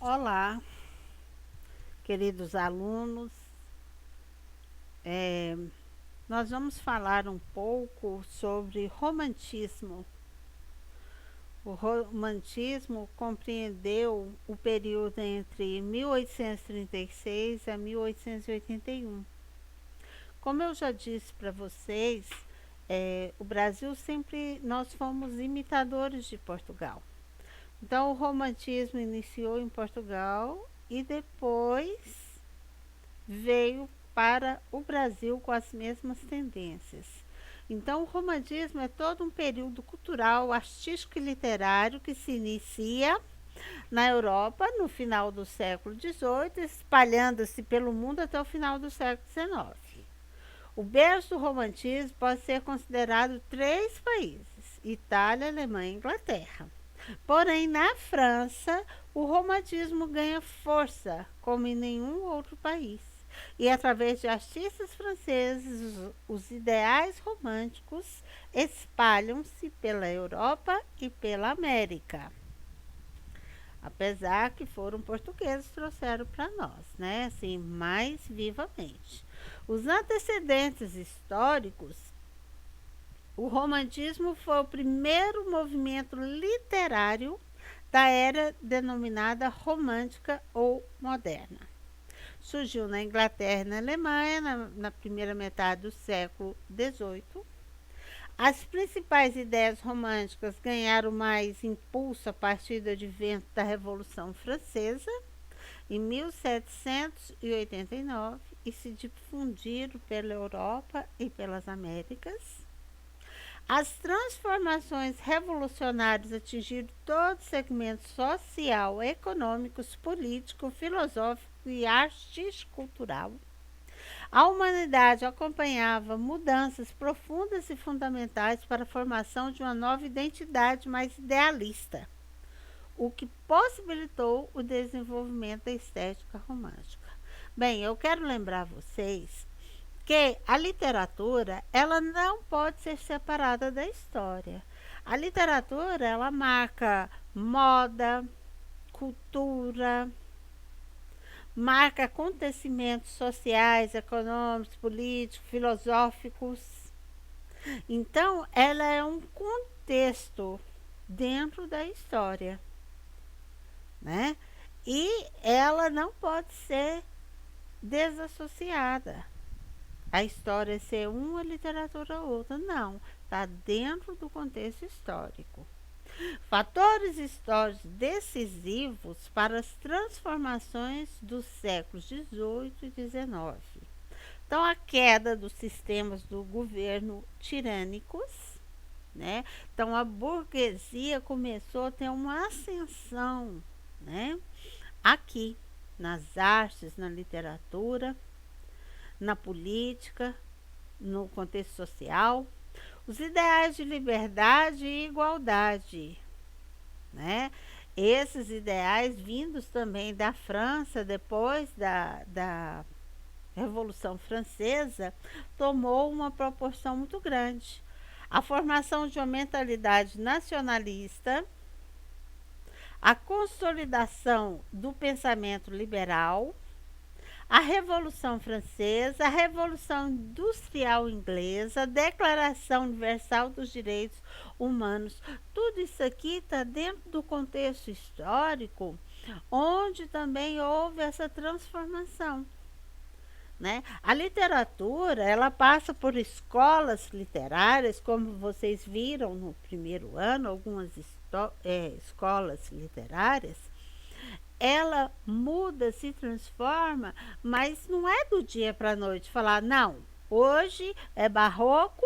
Olá, queridos alunos. É, Nós vamos falar um pouco sobre romantismo. O romantismo compreendeu o período entre 1836 a 1881. Como eu já disse para vocês, o Brasil sempre nós fomos imitadores de Portugal. Então, o romantismo iniciou em Portugal e depois veio para o Brasil com as mesmas tendências. Então, o romantismo é todo um período cultural, artístico e literário que se inicia na Europa no final do século XVIII, espalhando-se pelo mundo até o final do século XIX. O berço do romantismo pode ser considerado três países: Itália, Alemanha e Inglaterra. Porém, na França, o romantismo ganha força como em nenhum outro país. E através de artistas franceses, os ideais românticos espalham-se pela Europa e pela América. Apesar que foram portugueses que trouxeram para nós, né? Assim, mais vivamente. Os antecedentes históricos, o romantismo foi o primeiro movimento literário da era denominada romântica ou moderna. Surgiu na Inglaterra e na Alemanha na primeira metade do século XVIII. As principais ideias românticas ganharam mais impulso a partir do advento da Revolução Francesa, em 1789, e se difundiram pela Europa e pelas Américas. As transformações revolucionárias atingiram todo o segmento social, econômico, político, filosófico e artístico-cultural. A humanidade acompanhava mudanças profundas e fundamentais para a formação de uma nova identidade mais idealista, o que possibilitou o desenvolvimento da estética romântica. Bem, eu quero lembrar vocês que a literatura ela não pode ser separada da história. A literatura ela marca moda, cultura, marca acontecimentos sociais, econômicos, políticos, filosóficos. Então, ela é um contexto dentro da história, né? E ela não pode ser desassociada. A história ser uma, a literatura outra. Não, está dentro do contexto histórico. Fatores históricos decisivos para as transformações dos séculos XVIII e XIX. Então, a queda dos sistemas do governo tirânicos, né? Então, a burguesia começou a ter uma ascensão, né? Aqui, nas artes, na literatura, na política, no contexto social, os ideais de liberdade e igualdade, né? Esses ideais vindos também da França, depois da Revolução Francesa, tomou uma proporção muito grande. A formação de uma mentalidade nacionalista, a consolidação do pensamento liberal, a Revolução Francesa, a Revolução Industrial Inglesa, a Declaração Universal dos Direitos Humanos. Tudo isso aqui está dentro do contexto histórico, onde também houve essa transformação. Né? A literatura ela passa por escolas literárias, como vocês viram no primeiro ano, algumas escolas literárias, ela muda, se transforma, mas não é do dia para a noite falar, não, hoje é barroco,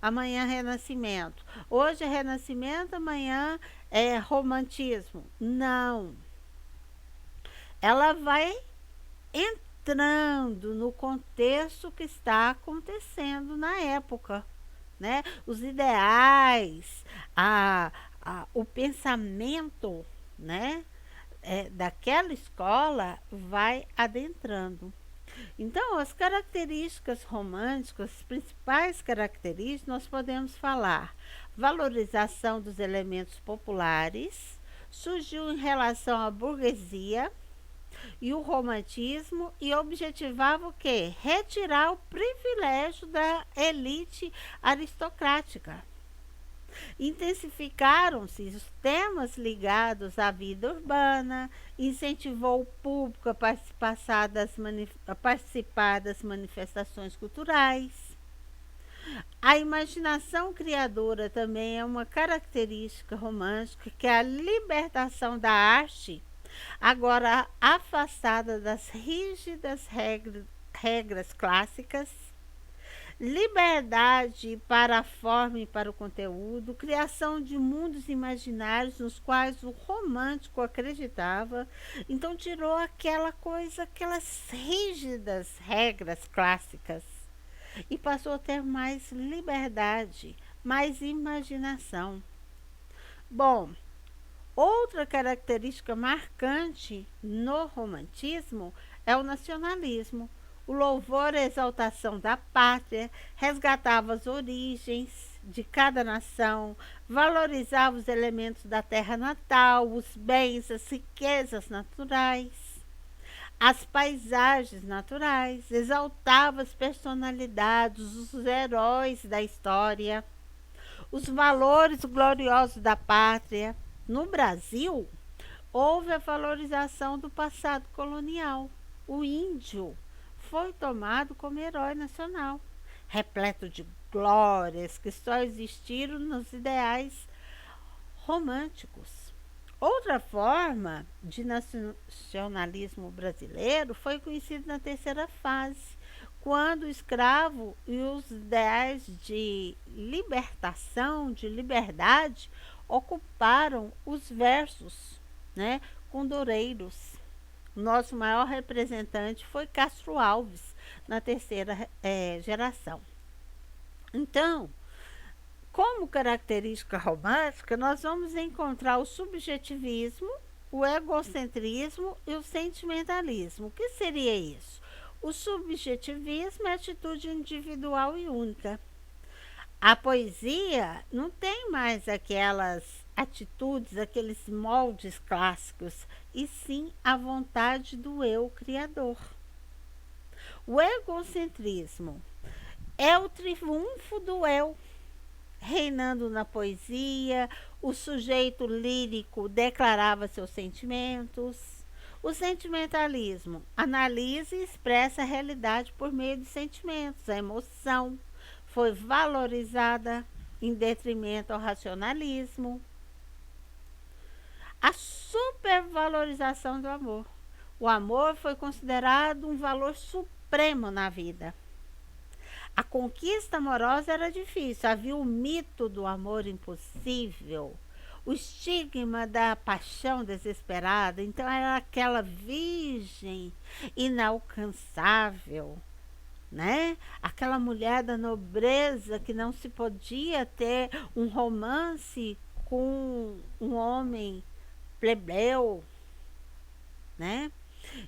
amanhã é renascimento. Hoje é renascimento, amanhã é romantismo. Não. Ela vai entrando no contexto que está acontecendo na época, né? Os ideais, o pensamento, né? Daquela escola vai adentrando. Então, as características românticas, as principais características, nós podemos falar valorização dos elementos populares, surgiu em relação à burguesia e o romantismo e objetivava o quê? Retirar o privilégio da elite aristocrática. Intensificaram-se os temas ligados à vida urbana, incentivou o público a participar das manifestações culturais. A imaginação criadora também é uma característica romântica, que é a libertação da arte, agora afastada das rígidas regras clássicas, liberdade para a forma e para o conteúdo, criação de mundos imaginários nos quais o romântico acreditava. Então tirou aquela coisa, aquelas rígidas regras clássicas e passou a ter mais liberdade, mais imaginação. Bom, outra característica marcante no romantismo é o nacionalismo. O louvor e a exaltação da pátria resgatava as origens de cada nação, valorizava os elementos da terra natal, os bens, as riquezas naturais, as paisagens naturais, exaltava as personalidades, os heróis da história, os valores gloriosos da pátria. No Brasil, houve a valorização do passado colonial. O índio foi tomado como herói nacional, repleto de glórias que só existiram nos ideais românticos. Outra forma de nacionalismo brasileiro foi conhecida na terceira fase, quando o escravo e os ideais de libertação, de liberdade, ocuparam os versos, né, condoreiros. Nosso maior representante foi Castro Alves, na terceira geração. Então, como característica romântica, nós vamos encontrar o subjetivismo, o egocentrismo e o sentimentalismo. O que seria isso? O subjetivismo é a atitude individual e única. A poesia não tem mais aquelas atitudes, aqueles moldes clássicos, e sim a vontade do eu criador. O egocentrismo é o triunfo do eu, reinando na poesia. O sujeito lírico declarava seus sentimentos. O sentimentalismo analisa e expressa a realidade por meio de sentimentos. A emoção foi valorizada em detrimento ao racionalismo. A supervalorização do amor. O amor foi considerado um valor supremo na vida. A conquista amorosa era difícil, havia o mito do amor impossível, o estigma da paixão desesperada. Então era aquela virgem inalcançável, né? Aquela mulher da nobreza que não se podia ter um romance com um homem plebeu, né?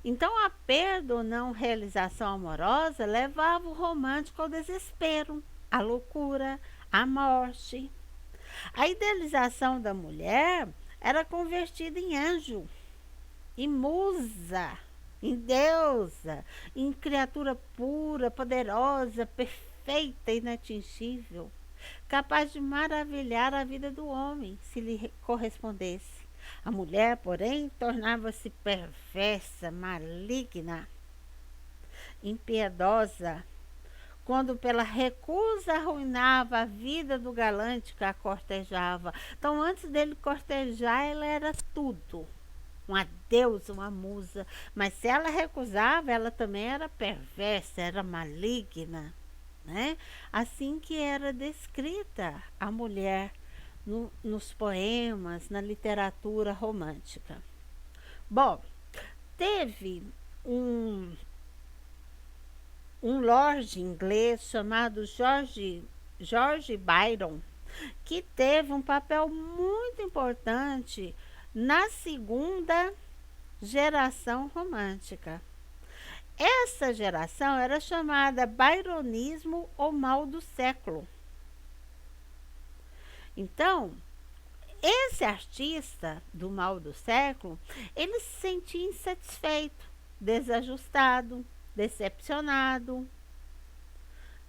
Então a perda ou não realização amorosa levava o romântico ao desespero, à loucura, à morte. A idealização da mulher era convertida em anjo, em musa, em deusa, em criatura pura, poderosa, perfeita, inatingível, capaz de maravilhar a vida do homem, se lhe correspondesse. A mulher, porém, tornava-se perversa, maligna, impiedosa, quando pela recusa arruinava a vida do galante que a cortejava. Então, antes dele cortejar, ela era tudo, uma deusa, uma musa. Mas se ela recusava, ela também era perversa, era maligna, né? Assim que era descrita a mulher nos poemas, na literatura romântica. Bom, teve um lord inglês chamado George Byron, que teve um papel muito importante na segunda geração romântica. Essa geração era chamada byronismo ou mal do século. Então, esse artista do mal do século, ele se sentia insatisfeito, desajustado, decepcionado,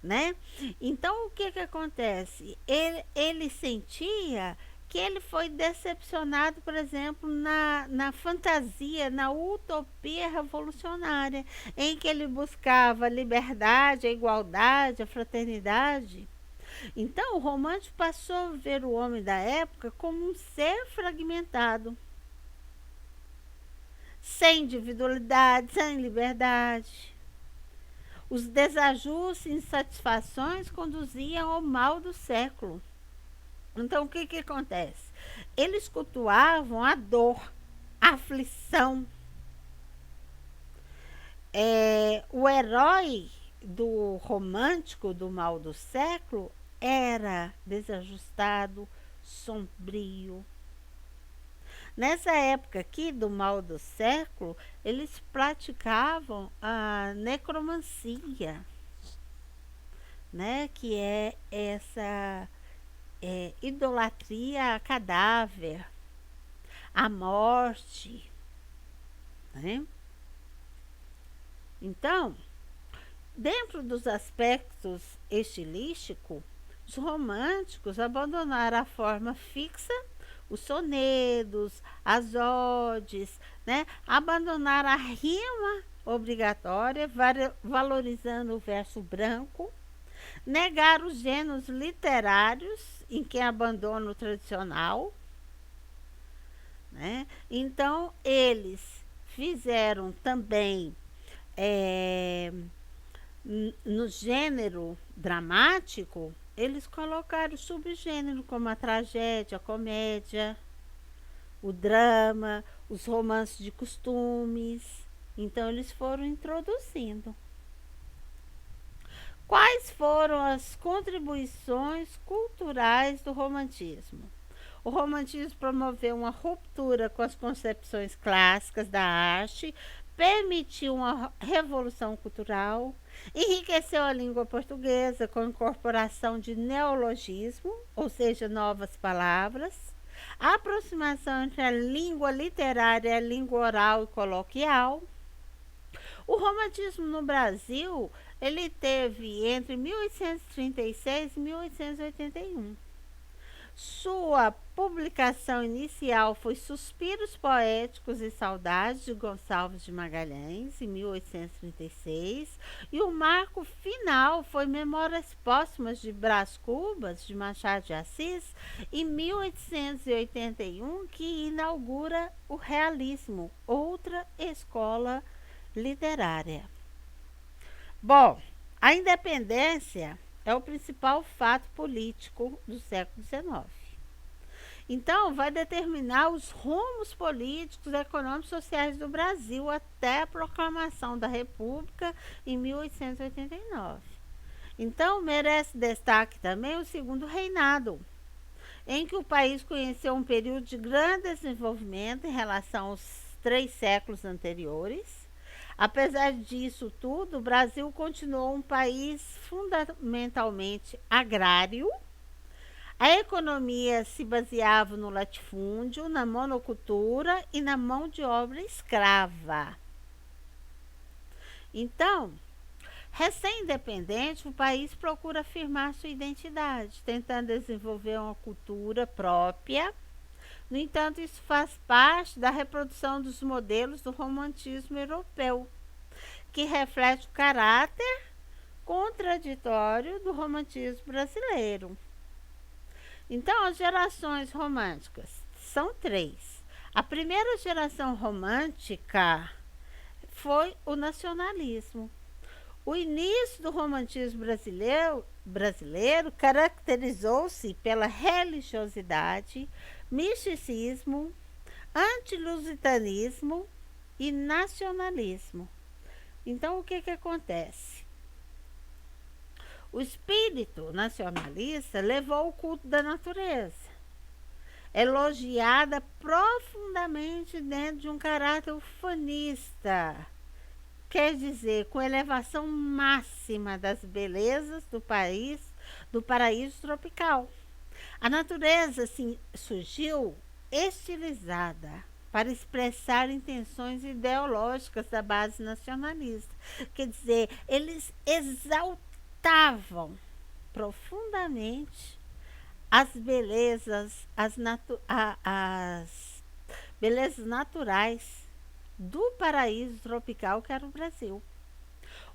né? Então, o que que acontece? Ele sentia que ele foi decepcionado, por exemplo, na fantasia, na utopia revolucionária, em que ele buscava a liberdade, a igualdade, a fraternidade. Então, o romântico passou a ver o homem da época como um ser fragmentado, sem individualidade, sem liberdade. Os desajustes e insatisfações conduziam ao mal do século. Então, o que, que acontece? Eles cultuavam a dor, a aflição. O herói do romântico do mal do século era desajustado, sombrio. Nessa época aqui do mal do século, eles praticavam a necromancia, né? Que é essa idolatria a cadáver, a morte, né? Então, dentro dos aspectos estilísticos, os românticos abandonaram a forma fixa, os sonetos, as odes, né? Abandonaram a rima obrigatória, valorizando o verso branco, negaram os gêneros literários, em que abandona o tradicional, né? Então, eles fizeram também no gênero dramático, eles colocaram subgênero como a tragédia, a comédia, o drama, os romances de costumes. Então, eles foram introduzindo. Quais foram as contribuições culturais do romantismo? O romantismo promoveu uma ruptura com as concepções clássicas da arte, permitiu uma revolução cultural, enriqueceu a língua portuguesa com a incorporação de neologismo, ou seja, novas palavras, a aproximação entre a língua literária e a língua oral e coloquial. O romantismo no Brasil, ele teve entre 1836 e 1881. Sua publicação inicial foi Suspiros Poéticos e Saudades de Gonçalves de Magalhães, em 1836, e o marco final foi Memórias Póstumas de Brás Cubas, de Machado de Assis, em 1881, que inaugura o realismo, outra escola literária. Bom, a independência é o principal fato político do século XIX. Então, vai determinar os rumos políticos, econômicos e sociais do Brasil até a proclamação da República em 1889. Então, merece destaque também o segundo reinado, em que o país conheceu um período de grande desenvolvimento em relação aos 3 séculos anteriores. Apesar disso tudo, o Brasil continuou um país fundamentalmente agrário. A economia se baseava no latifúndio, na monocultura e na mão de obra escrava. Então, recém-independente, o país procura afirmar sua identidade, tentando desenvolver uma cultura própria. No entanto, isso faz parte da reprodução dos modelos do romantismo europeu, que reflete o caráter contraditório do romantismo brasileiro. Então, as gerações românticas são 3. A primeira geração romântica foi o nacionalismo. O início do romantismo brasileiro caracterizou-se pela religiosidade, misticismo, antilusitanismo e nacionalismo. Então, o que que acontece? O espírito nacionalista levou o culto da natureza, elogiada profundamente dentro de um caráter ufanista, quer dizer, com elevação máxima das belezas do paraíso tropical. A natureza assim, surgiu estilizada para expressar intenções ideológicas da base nacionalista. Quer dizer, eles exaltavam profundamente as belezas, as belezas naturais do paraíso tropical que era o Brasil.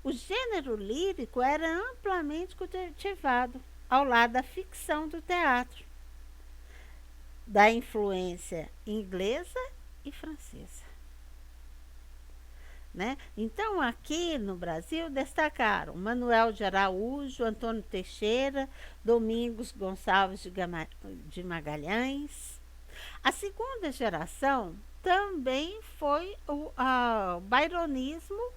O gênero lírico era amplamente cultivado ao lado da ficção do teatro, da influência inglesa e francesa. Né? Então, aqui no Brasil, destacaram Manuel de Araújo, Antônio Teixeira, Domingos Gonçalves de Magalhães. A segunda geração também foi o baironismo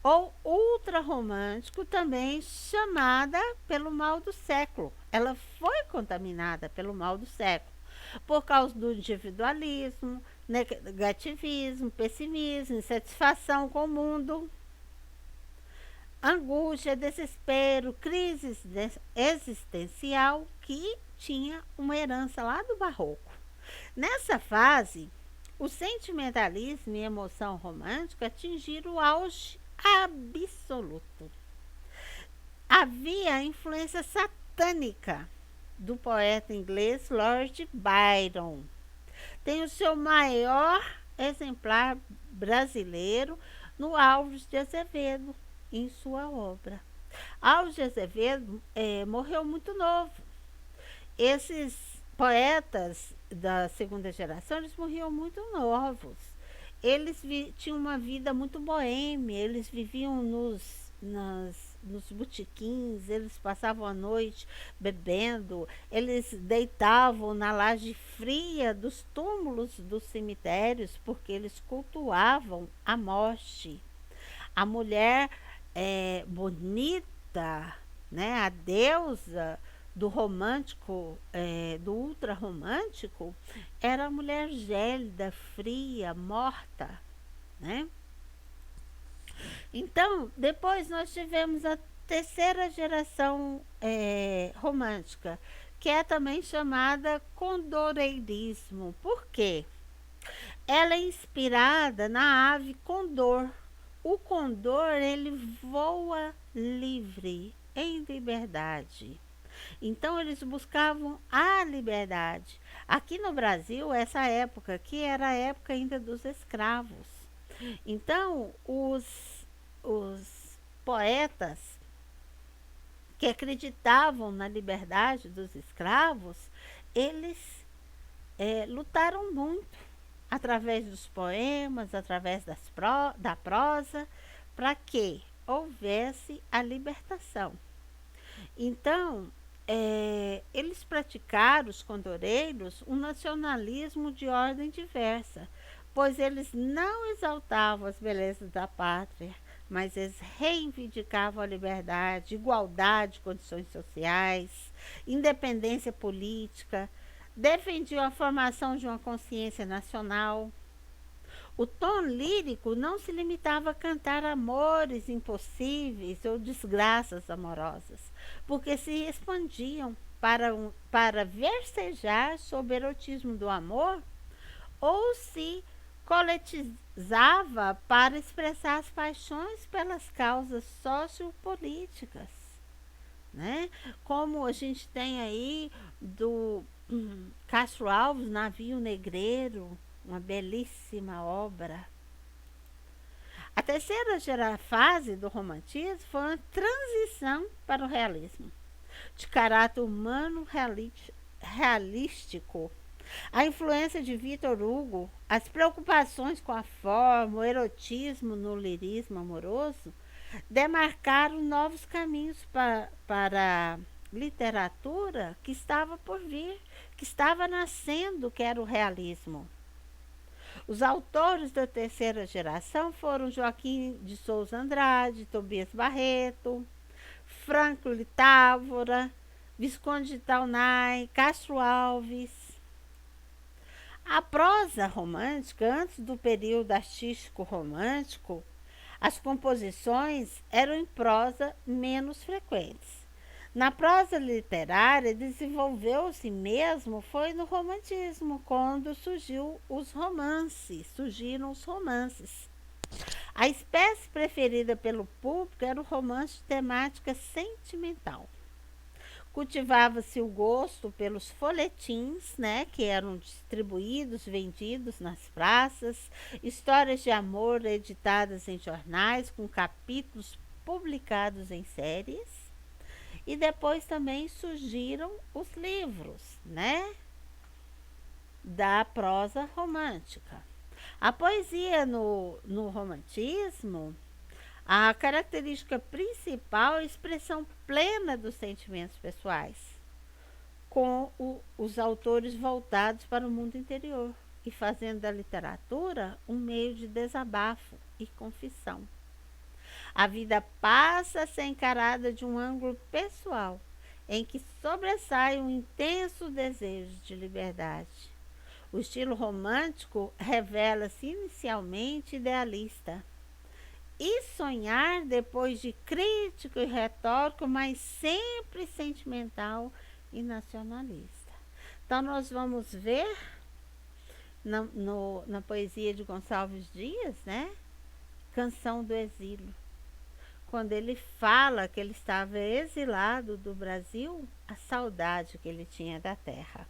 ou ultrarromântico, também chamada pelo mal do século. Ela foi contaminada pelo mal do século por causa do individualismo, negativismo, pessimismo, insatisfação com o mundo, angústia, desespero, crise existencial, que tinha uma herança lá do barroco. Nessa fase, o sentimentalismo e a emoção romântica atingiram o auge absoluto. Havia a influência satânica do poeta inglês Lord Byron. Tem o seu maior exemplar brasileiro no Alves de Azevedo, em sua obra. Alves de Azevedo morreu muito novo. Esses poetas da segunda geração, eles morriam muito novos. Eles tinham uma vida muito boêmia, eles viviam nos botequins, eles passavam a noite bebendo, eles deitavam na laje fria dos túmulos dos cemitérios, porque eles cultuavam a morte. A mulher bonita, né, a deusa do romântico, do ultra romântico, era a mulher gélida, fria, morta, né? Então, depois nós tivemos a terceira geração romântica, que é também chamada condoreirismo. Por quê? Ela é inspirada na ave condor. O condor, ele voa livre, em liberdade. Então eles buscavam a liberdade. Aqui no Brasil, essa época aqui era a época ainda dos escravos. Então os poetas que acreditavam na liberdade dos escravos, eles lutaram muito através dos poemas, através da prosa, para que houvesse a libertação. Então, eles praticaram, os condoreiros, um nacionalismo de ordem diversa, pois eles não exaltavam as belezas da pátria, mas eles reivindicavam a liberdade, igualdade de condições sociais, independência política, defendiam a formação de uma consciência nacional. O tom lírico não se limitava a cantar amores impossíveis ou desgraças amorosas, porque se expandiam para versejar sobre o erotismo do amor, ou se coletizava para expressar as paixões pelas causas sociopolíticas, né? Como a gente tem aí do Castro Alves, Navio Negreiro, uma belíssima obra. A terceira fase do romantismo foi uma transição para o realismo, de caráter humano realístico. A influência de Victor Hugo, as preocupações com a forma, o erotismo no lirismo amoroso, demarcaram novos caminhos para a literatura que estava por vir, que estava nascendo, que era o realismo. Os autores da terceira geração foram Joaquim de Souza Andrade, Tobias Barreto, Franklin Távora, Visconde de Taunay, Castro Alves. A prosa romântica, antes do período artístico romântico, as composições eram em prosa menos frequentes. Na prosa literária, desenvolveu-se mesmo foi no romantismo, quando surgiram os romances. A espécie preferida pelo público era o romance de temática sentimental. Cultivava-se o gosto pelos folhetins, né, que eram distribuídos, vendidos nas praças, histórias de amor editadas em jornais, com capítulos publicados em séries. E depois também surgiram os livros, né, da prosa romântica. A poesia no romantismo, a característica principal é a expressão plena dos sentimentos pessoais, com os autores voltados para o mundo interior e fazendo da literatura um meio de desabafo e confissão. A vida passa a ser encarada de um ângulo pessoal, em que sobressai um intenso desejo de liberdade. O estilo romântico revela-se inicialmente idealista e sonhar depois de crítico e retórico, mas sempre sentimental e nacionalista. Então nós vamos ver na poesia de Gonçalves Dias, né? Canção do Exílio. Quando ele fala que ele estava exilado do Brasil, a saudade que ele tinha da terra.